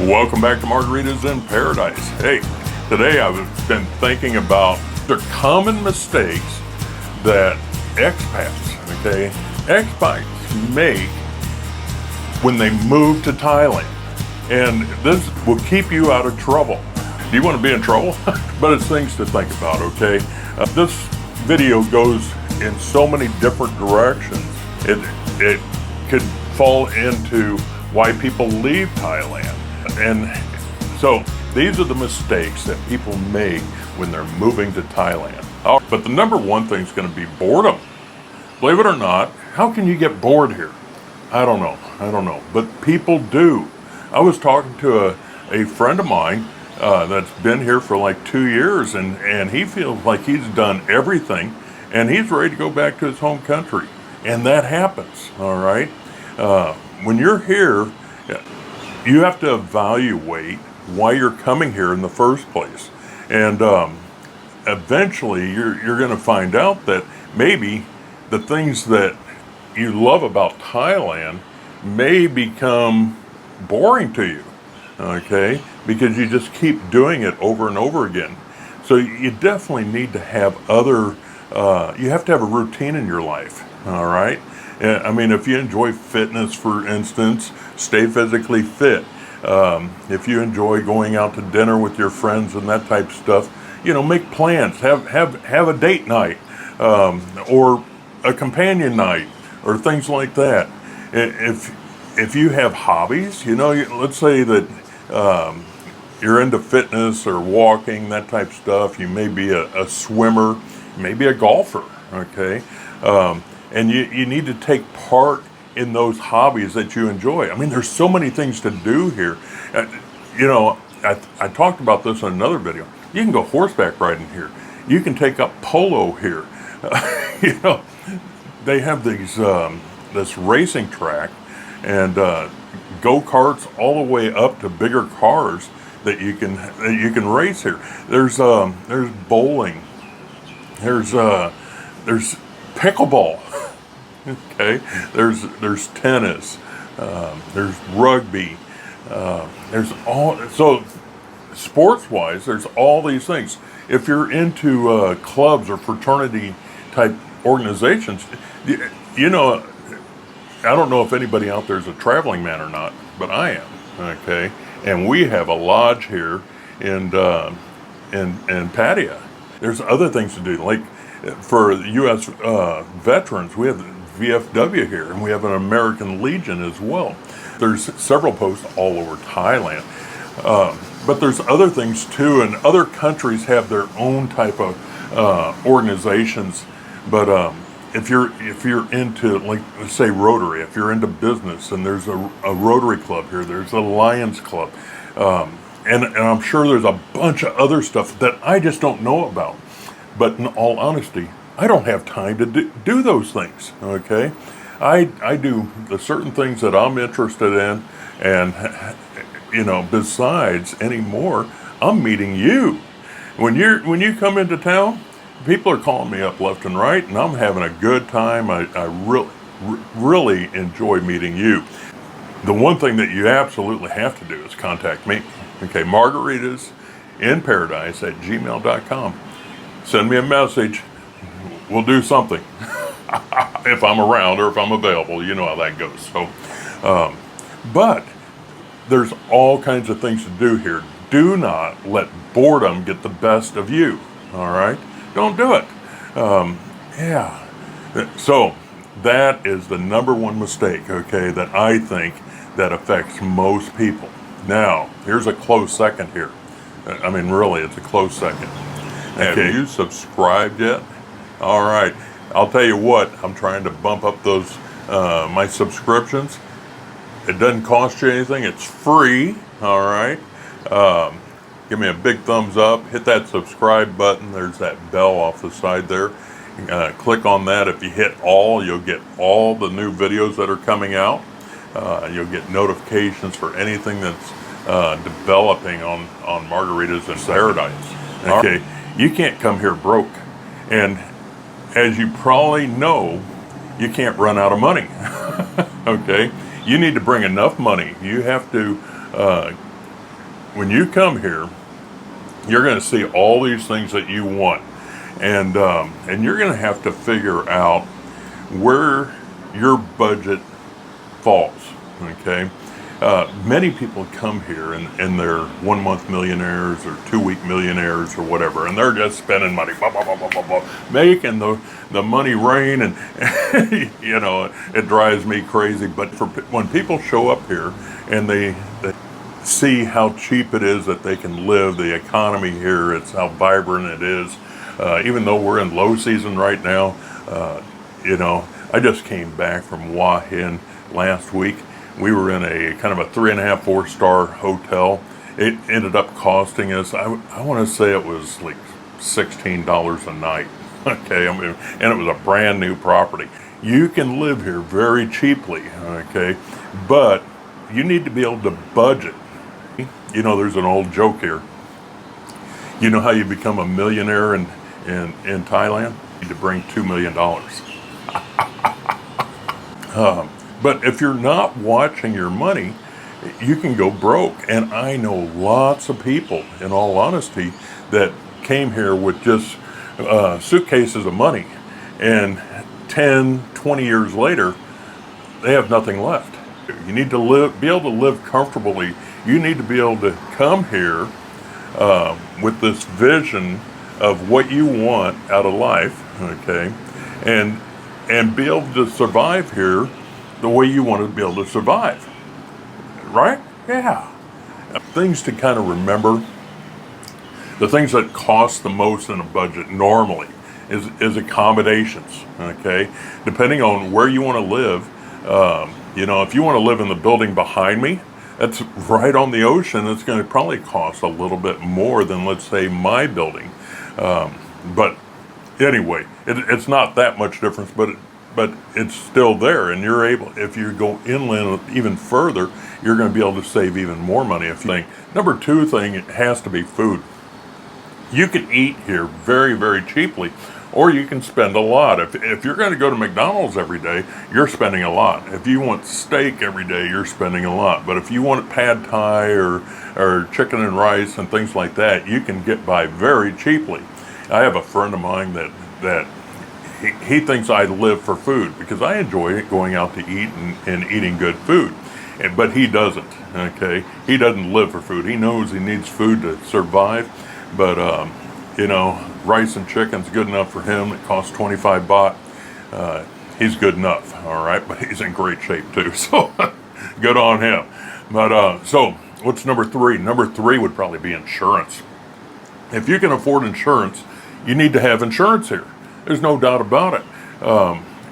Welcome back to Margaritas in Paradise. Hey, today I've been thinking about the common mistakes that expats make when they move to Thailand. And this will keep you out of trouble. Do you want to be in trouble? But it's things to think about, okay? This video goes in so many different directions. It could fall into why people leave Thailand. And so these are the mistakes that people make when they're moving to Thailand. But the number one thing is going to be boredom. Believe it or not, how can you get bored here? I don't know. But people do. I was talking to a friend of mine that's been here for like 2 years, and he feels like he's done everything and he's ready to go back to his home country. And that happens, all right? When you're here, you have to evaluate why you're coming here in the first place. And eventually you're going to find out that maybe the things that you love about Thailand may become boring to you, okay? Because you just keep doing it over and over again. So you definitely need to have you have to have a routine in your life, all right? I mean, if you enjoy fitness, for instance, stay physically fit. If you enjoy going out to dinner with your friends and that type of stuff, make plans. Have a date night, or a companion night, or things like that. If you have hobbies, let's say that you're into fitness or walking, that type of stuff. You may be a swimmer, maybe a golfer, okay? And you need to take part in those hobbies that you enjoy. I mean, there's so many things to do here. I talked about this in another video. You can go horseback riding here. You can take up polo here. They have this racing track and go-karts all the way up to bigger cars that you can race here. There's bowling. There's pickleball. Okay, there's tennis, there's rugby, so sports-wise, there's all these things. If you're into clubs or fraternity type organizations, I don't know if anybody out there is a traveling man or not, but I am. Okay, and we have a lodge here in Pattaya. There's other things to do, like for U.S. veterans, we have VFW here, and we have an American Legion as well. There's several posts all over Thailand, but there's other things too, and other countries have their own type of organizations. But if you're into, like, let's say Rotary, if you're into business, and there's a Rotary Club here, there's a Lions Club, and I'm sure there's a bunch of other stuff that I just don't know about. But in all honesty, I don't have time to do those things, okay? I do the certain things that I'm interested in, and, besides anymore, I'm meeting you. When you come into town, people are calling me up left and right, and I'm having a good time. I really enjoy meeting you. The one thing that you absolutely have to do is contact me, okay? margaritasinparadise@gmail.com. Send me a message. We'll do something if I'm around or if I'm available. You know how that goes. So, but there's all kinds of things to do here. Do not let boredom get the best of you. All right, don't do it. So that is the number one mistake, okay, that I think that affects most people. Now, here's a close second here. I mean, really, it's a close second. Okay. Have you subscribed yet? All right. I'll tell you what, I'm trying to bump up those my subscriptions. It doesn't cost you anything. It's free. All right. Give me a big thumbs up. Hit that subscribe button. There's that bell off the side there. Click on that. If you hit all, you'll get all the new videos that are coming out. You'll get notifications for anything that's developing on Margaritas in Paradise. Okay. You can't come here broke. And as you probably know, you can't run out of money. Okay? You need to bring enough money. You have to when you come here, you're going to see all these things that you want, and you're going to have to figure out where your budget falls. Okay, many people come here and they're 1 month millionaires or 2 week millionaires or whatever, and they're just spending money, blah, blah, blah, blah, blah, blah, making the money rain, and you know, it drives me crazy. But when people show up here and they see how cheap it is that they can live, the economy here, it's how vibrant it is, even though we're in low season right now. You know, I just came back from Hua Hin last week. We were in a kind of a 3.5, 4-star hotel. It ended up costing us, I want to say it was like $16 a night. Okay, I mean, and it was a brand new property. You can live here very cheaply, okay, but you need to be able to budget. You know, there's an old joke here. You know how you become a millionaire in Thailand? You need to bring $2 million. But if you're not watching your money, you can go broke. And I know lots of people, in all honesty, that came here with just suitcases of money, and 10, 20 years later, they have nothing left. You need to be able to live comfortably. You need to be able to come here with this vision of what you want out of life, okay, and be able to survive here the way you want to be able to survive, right? Yeah. Things to kind of remember, the things that cost the most in a budget normally is accommodations, okay? Depending on where you want to live, you know, if you want to live in the building behind me, that's right on the ocean, it's going to probably cost a little bit more than, let's say, my building. But anyway, it's not that much difference, but it's still there, and you're able, if you go inland even further, you're going to be able to save even more money. If you think. Number two thing, it has to be food. You can eat here very, very cheaply, or you can spend a lot. If you're going to go to McDonald's every day, you're spending a lot. If you want steak every day, you're spending a lot. But if you want pad thai or chicken and rice and things like that, you can get by very cheaply. I have a friend of mine that he thinks I live for food because I enjoy going out to eat and eating good food. But he doesn't, okay? He doesn't live for food. He knows he needs food to survive, but, you know, rice and chicken's good enough for him. It costs 25 baht. He's good enough, all right? But he's in great shape, too, so good on him. But, so, what's number three? Number three would probably be insurance. If you can afford insurance, you need to have insurance here. There's no doubt about it.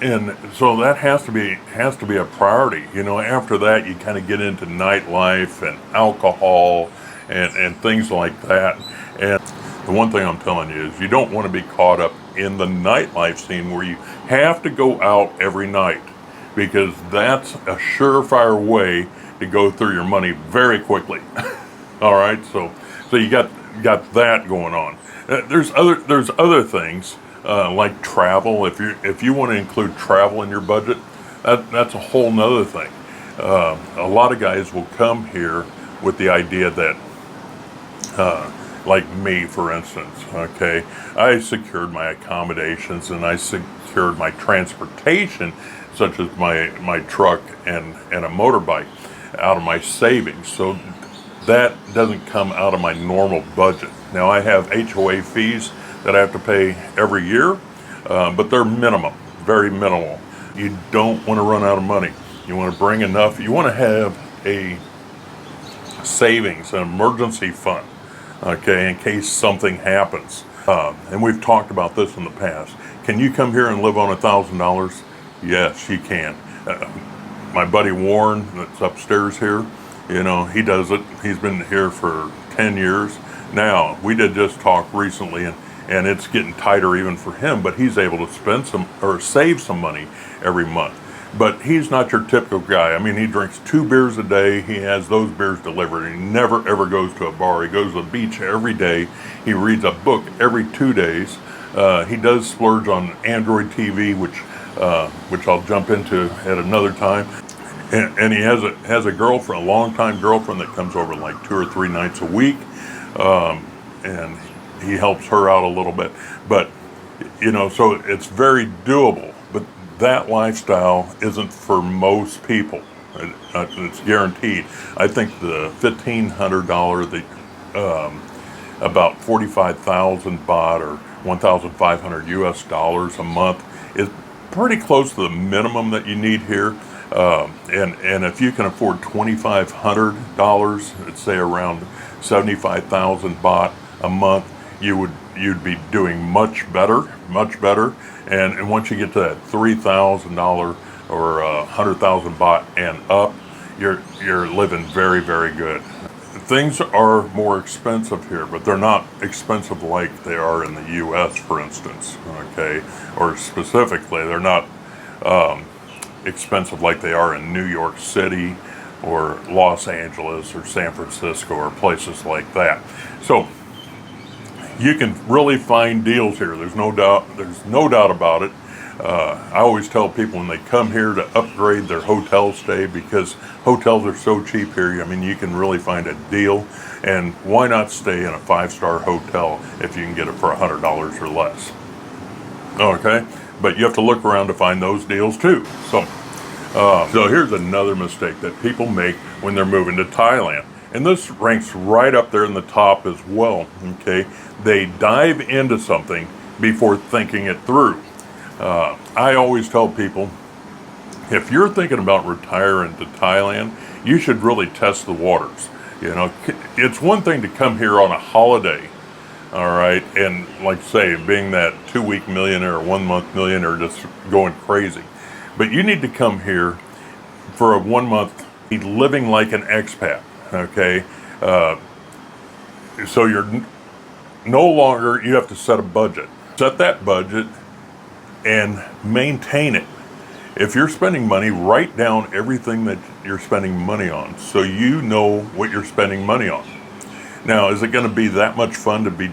And so that has to be a priority. You know, after that, you kind of get into nightlife and alcohol and things like that. And the one thing I'm telling you is you don't want to be caught up in the nightlife scene where you have to go out every night, because that's a surefire way to go through your money very quickly. All right, so you got that going on. There's other things. Like travel. If you want to include travel in your budget, that's a whole nother thing. A lot of guys will come here with the idea that, like me, for instance, okay, I secured my accommodations and I secured my transportation, such as my truck and a motorbike, out of my savings. So that doesn't come out of my normal budget. Now I have HOA fees that I have to pay every year, but they're minimum, very minimal. You don't want to run out of money. You want to bring enough. You want to have a savings, an emergency fund, okay, in case something happens. And we've talked about this in the past. Can you come here and live on $1,000? Yes, you can. My buddy Warren, that's upstairs here, you know, he does it. He's been here for 10 years. Now, we did just talk recently, and it's getting tighter even for him, but he's able to spend some or save some money every month. But he's not your typical guy. I mean, he drinks 2 beers a day. He has those beers delivered. He never ever goes to a bar. He goes to the beach every day. He reads a book every 2 days. He does splurge on Android TV, which I'll jump into at another time. and he has a girlfriend, a longtime girlfriend that comes over like 2 or 3 nights a week, and he helps her out a little bit. But so it's very doable. But that lifestyle isn't for most people. It's guaranteed. I think the $1,500, about 45,000 baht or 1,500 US dollars a month is pretty close to the minimum that you need here. And if you can afford $2,500, let's say around 75,000 baht a month, you'd be doing much better. And once you get to that $3,000 or 100,000 baht and up, you're living very, very good. Things are more expensive here, but they're not expensive like they are in the U.S., for instance, okay? Or specifically, they're not expensive like they are in New York City or Los Angeles or San Francisco or places like that. So you can really find deals here. There's no doubt about it. I always tell people when they come here to upgrade their hotel stay, because hotels are so cheap here. I mean, you can really find a deal, and why not stay in a 5-star hotel if you can get it for $100 or less? Okay, but you have to look around to find those deals too. So here's another mistake that people make when they're moving to Thailand, and this ranks right up there in the top as well. Okay, they dive into something before thinking it through. I always tell people, if you're thinking about retiring to Thailand, you should really test the waters. It's one thing to come here on a holiday, all right, and like say, being that 2-week millionaire or 1-month millionaire, just going crazy. But you need to come here for a 1 month, living like an expat, okay? So you're no longer, you have to set a budget. Set that budget and maintain it. If you're spending money, write down everything that you're spending money on so you know what you're spending money on. Now, is it going to be that much fun to be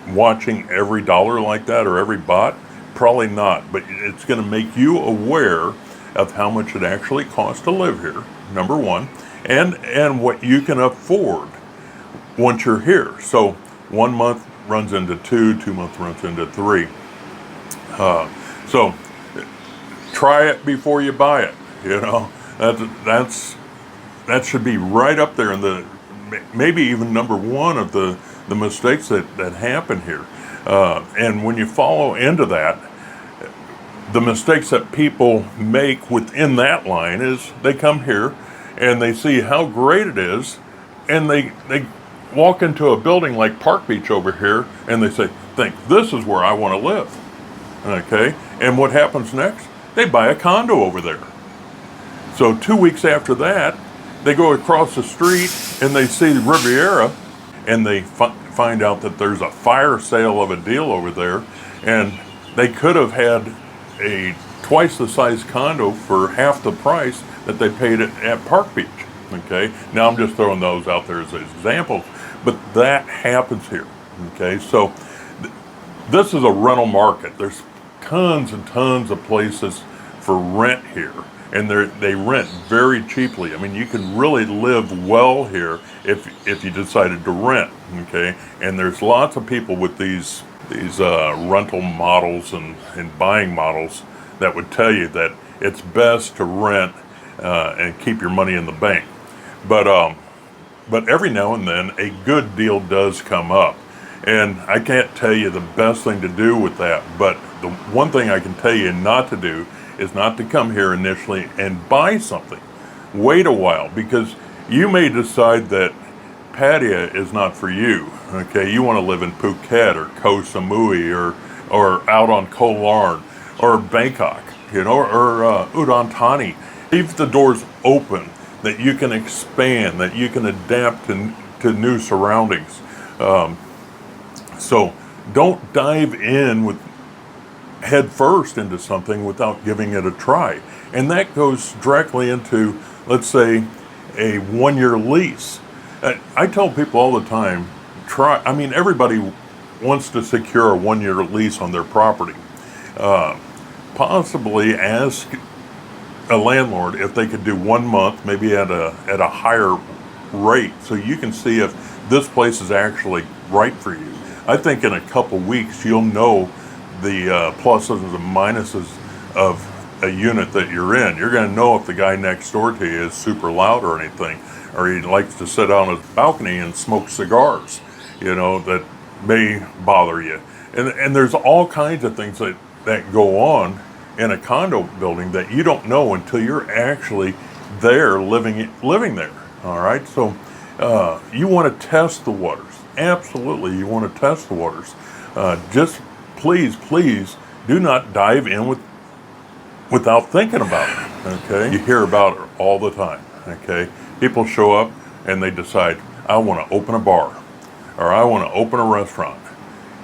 watching every dollar like that or every baht? Probably not, but it's going to make you aware of how much it actually costs to live here, number one, and what you can afford once you're here. So 1 month runs into 2 months runs into 3. So try it before you buy it. That should be right up there in the maybe even number one of the mistakes that happen here. And when you follow into that, the mistakes that people make within that line is they come here and they see how great it is, and they walk into a building like Park Beach over here and they think this is where I want to live. Okay, and what happens next? They buy a condo over there. So 2 weeks after that, they go across the street and they see the Riviera, and they find out that there's a fire sale of a deal over there, and they could have had a twice the size condo for half the price that they paid at Park Beach. Okay, now I'm just throwing those out there as examples, but that happens here. Okay, so this is a rental market. There's tons and tons of places for rent here, and they rent very cheaply. I mean, you can really live well here if you decided to rent. Okay, and there's lots of people with these rental models and buying models that would tell you that it's best to rent and keep your money in the bank. But every now and then a good deal does come up. And I can't tell you the best thing to do with that, but the one thing I can tell you not to do is not to come here initially and buy something. Wait a while, because you may decide that Pattaya is not for you. Okay, you want to live in Phuket or Koh Samui or out on Koh Larn or Bangkok, or Udon Thani. Leave the doors open that you can expand, that you can adapt to new surroundings. So don't dive in with head first into something without giving it a try. And that goes directly into, let's say, a 1-year lease. I tell people all the time, everybody wants to secure a 1-year lease on their property. Possibly ask a landlord if they could do 1 month, maybe at a higher rate, so you can see if this place is actually right for you. I think in a couple weeks you'll know the pluses and minuses of a unit that you're in. You're going to know if the guy next door to you is super loud or anything, or he likes to sit on his balcony and smoke cigars, that may bother you. And there's all kinds of things that go on in a condo building that you don't know until you're actually there living there. All right, so you want to test the waters. Absolutely, you want to test the waters. Just please do not dive in without thinking about it. Okay, you hear about it all the time. Okay, people show up and they decide, I want to open a bar, or I want to open a restaurant.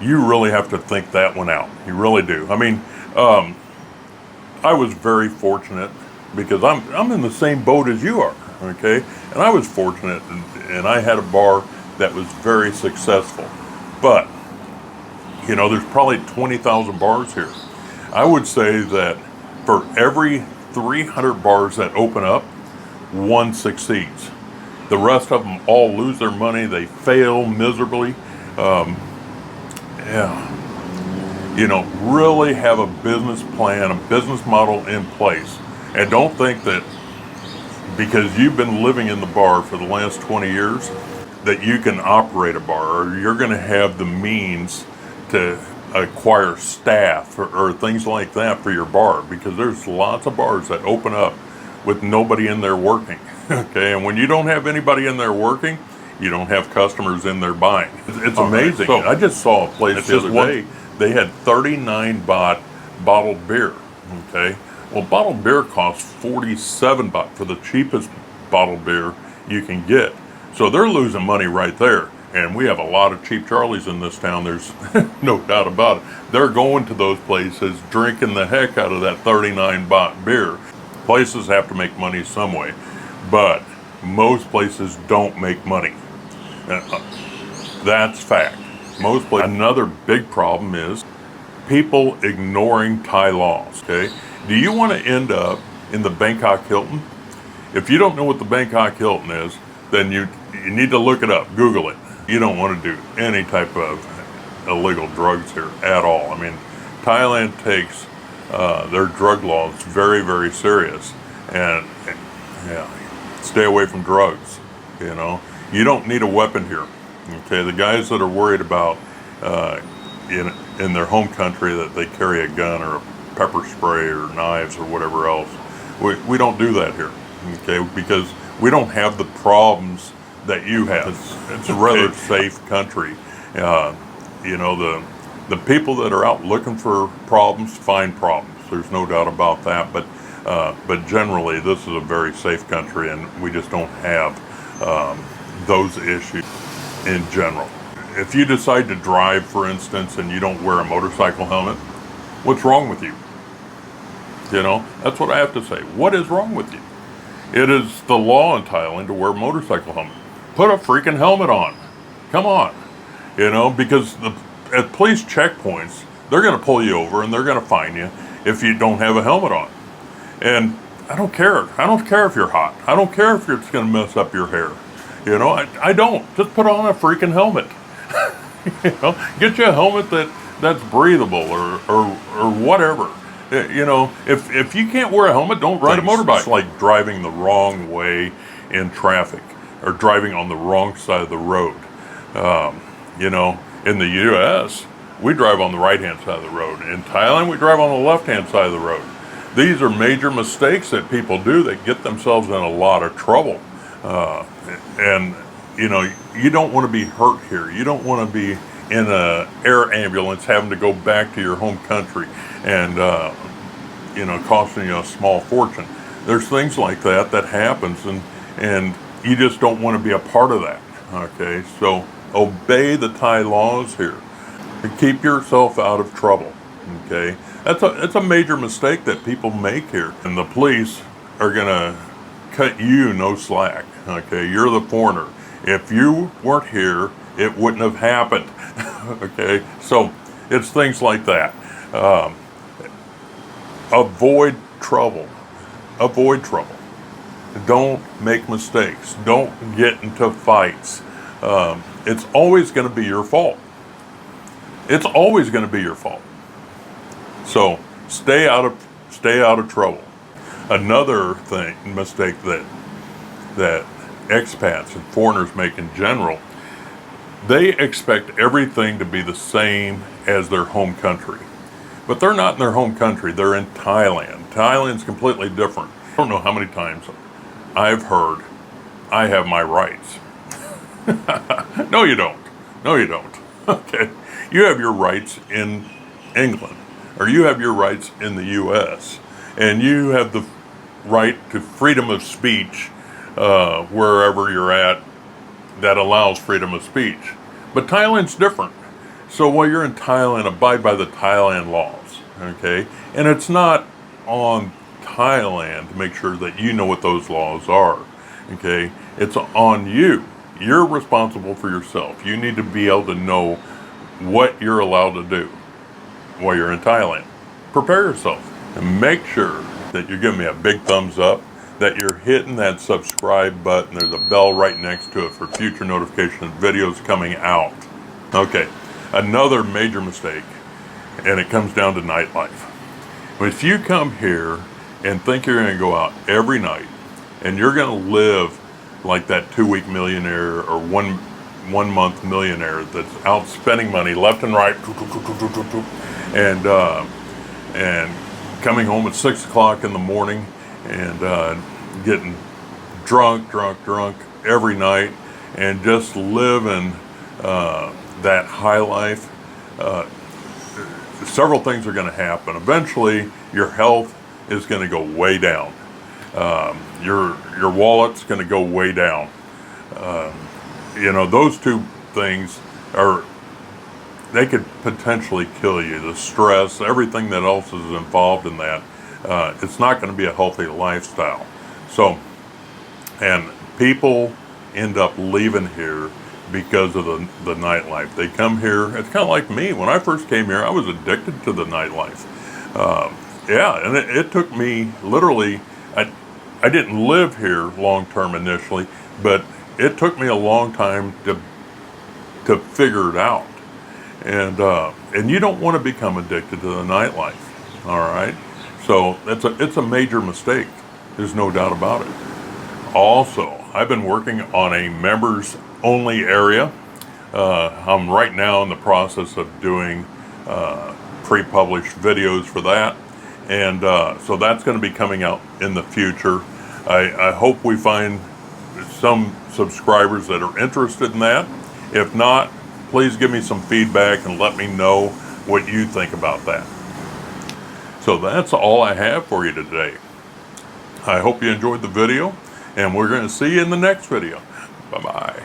You really have to think that one out. You really do. I mean, I was very fortunate because I'm in the same boat as you are. Okay, and I was fortunate, and I had a bar that was very successful. But there's probably 20,000 bars here. I would say that for every 300 bars that open up, one succeeds. The rest of them all lose their money. They fail miserably. Really have a business plan, a business model in place, and don't think that because you've been living in the bar for the last 20 years that you can operate a bar, or you're going to have the means to acquire staff or things like that for your bar, because there's lots of bars that open up with nobody in there working. Okay, and when you don't have anybody in there working, you don't have customers in there buying. It's amazing. Right, so I just saw a place the other day. They had 39 baht bottled beer. Okay, well, bottled beer costs 47 baht for the cheapest bottled beer you can get. So they're losing money right there. And we have a lot of cheap Charlies in this town. There's no doubt about it. They're going to those places, drinking the heck out of that 39 baht beer. Places have to make money some way, but most places don't make money. That's fact. Most places. Another big problem is people ignoring Thai laws. Okay, do you want to end up in the Bangkok Hilton? If you don't know what the Bangkok Hilton is, then you need to look it up, Google it. You don't want to do any type of illegal drugs here at all. I mean, Thailand takes their drug laws very, very serious, and stay away from drugs. You don't need a weapon here. Okay, the guys that are worried about in their home country that they carry a gun or a pepper spray or knives or whatever else, we don't do that here. Okay, because we don't have the problems that you have. It's a rather safe country. The people that are out looking for problems find problems. There's no doubt about that. But generally, this is a very safe country, and we just don't have those issues in general. If you decide to drive, for instance, and you don't wear a motorcycle helmet, what's wrong with you? That's what I have to say. What is wrong with you? It is the law in Thailand to wear a motorcycle helmet. Put a freaking helmet on. Come on. Because at police checkpoints, they're going to pull you over and they're going to fine you if you don't have a helmet on. And I don't care. I don't care if you're hot. I don't care if it's going to mess up your hair. I don't. Just put on a freaking helmet. Get you a helmet that's breathable or whatever. If you can't wear a helmet, don't ride a motorbike. It's like driving the wrong way in traffic or driving on the wrong side of the road. In the U.S., we drive on the right-hand side of the road. In Thailand, we drive on the left-hand side of the road. These are major mistakes that people do that get themselves in a lot of trouble. You don't want to be hurt here. You don't want to be in an air ambulance having to go back to your home country and, costing you a small fortune. There's things like that happens, and you just don't want to be a part of that. Okay, so obey the Thai laws here and keep yourself out of trouble. Okay, it's a major mistake that people make here, and the police are gonna cut you no slack. Okay, you're the foreigner. If you weren't here, it wouldn't have happened. Okay, so it's things like that. Avoid trouble. avoid trouble. Don't make mistakes. Don't get into fights. It's always going to be your fault. It's always going to be your fault. So stay out of trouble. Another mistake that expats and foreigners make in general, they expect everything to be the same as their home country. But they're not in their home country, they're in Thailand. Thailand's completely different. I don't know how many times I've heard, I have my rights. No, you don't. No, you don't. Okay. You have your rights in England, or you have your rights in the U.S., and you have the right to freedom of speech wherever you're at that allows freedom of speech. But Thailand's different. So while you're in Thailand, abide by the Thailand laws, okay? And it's not on Thailand to make sure that you know what those laws are, okay? It's on you. You're responsible for yourself. You need to be able to know what you're allowed to do while you're in Thailand. Prepare yourself and make sure that you're giving me a big thumbs up, that you're hitting that subscribe button. There's a bell right next to it for future notification of videos coming out. Okay, another major mistake, and it comes down to nightlife. If you come here and think you're going to go out every night and you're going to live like that 2-week millionaire or one month millionaire that's out spending money left and right, and coming home at 6 o'clock in the morning and getting drunk every night and just living that high life, several things are going to happen. Eventually, your health is going to go way down. Your wallet's going to go way down. Those two things they could potentially kill you. The stress, everything that else is involved in that, it's not going to be a healthy lifestyle. So, and people end up leaving here because of the nightlife. They come here, it's kind of like me. When I first came here, I was addicted to the nightlife. And it took me literally, I didn't live here long term initially, but it took me a long time to figure it out. And you don't want to become addicted to the nightlife, all right? So it's a major mistake. There's no doubt about it. Also, I've been working on a members only area. I'm right now in the process of doing pre-published videos for that. And so that's going to be coming out in the future. I hope we find some subscribers that are interested in that. If not, please give me some feedback and let me know what you think about that. So that's all I have for you today. I hope you enjoyed the video, and we're going to see you in the next video. Bye-bye.